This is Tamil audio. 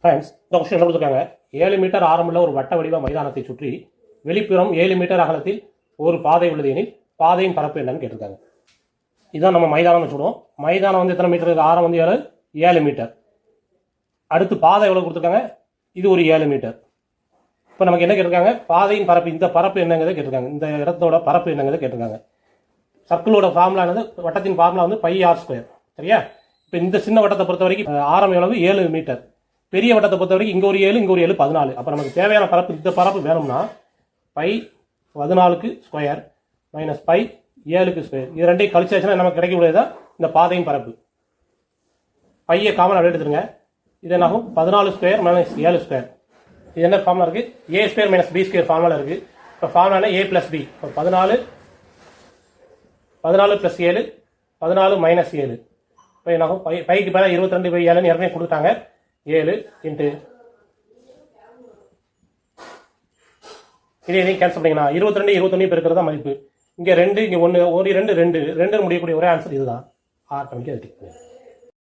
ஃப்ரெண்ட்ஸ், இந்த கொஸ்டின் என்ன கொடுத்துருக்காங்க? 7 மீட்டர் ஆரமுள்ள ஒரு வட்ட வடிவ மைதானத்தை சுற்றி வெளிப்புறம் 7 மீட்டர் அகலத்தில் ஒரு பாதை உள்ளது எனில் பாதையின் பரப்பு என்னன்னு கேட்டிருக்காங்க. இதுதான் நம்ம மைதானம் வச்சுடுவோம். மைதானம் வந்து எத்தனை மீட்டர்? ஆரம் வந்து 7 மீட்டர். அடுத்து பாதை எவ்வளோ கொடுத்துருக்காங்க? இது ஒரு 7 மீட்டர். இப்போ நமக்கு என்ன கேட்டிருக்காங்க? பாதையின் பரப்பு, இந்த பரப்பு என்னங்கிறத கேட்டிருக்காங்க. இந்த இடத்தோட பரப்பு என்னங்கிறத கேட்டிருக்காங்க. சர்க்கிளோட ஃபார்முலா என்னது? வட்டத்தின் ஃபார்முலா வந்து πr². சரியா? இப்போ இந்த சின்ன வட்டத்தை பொறுத்த வரைக்கும் ஆரம் எவ்வளவு? 7 மீட்டர். பெரிய வட்டத்தை பொறுத்த வரைக்கும் இங்கே ஒரு 7, இங்கே ஒரு 7, 14. அப்போ நமக்கு தேவையான பரப்பு, இந்த பரப்பு வேணும்னா π14² மைனஸ் π7². இது ரெண்டையும் கழிச்சாச்சுன்னா நமக்கு கிடைக்கக்கூடியது தான் இந்த பாதையின் பரப்பு. பையை காமன் அப்படியே எடுத்துருங்க. இது என்னாகும்? 14² மைனஸ் 7². இது என்ன ஃபார்முலா இருக்குது? a² மைனஸ் b² ஃபார்முலா இருக்குது. இப்போ ஃபார்முலா a + b. இப்போ 14 + 7 14 மைனஸ் 7. இப்போ என்னாகும்? பைக்கு பேர 22/7 ஏற்கனவே கொடுத்தாங்க. 7 இன்ட்டு இதே இதையும் கேன்சல் பண்ணிங்கன்னா 22 21 பெருக்கிறது தான் மதிப்பு. இங்கே 2, இங்கே 1, 1 2 2 2 முடியக்கூடிய ஒரே ஆன்சர் இதுதான். ஆட்டோமேட்டிக்காக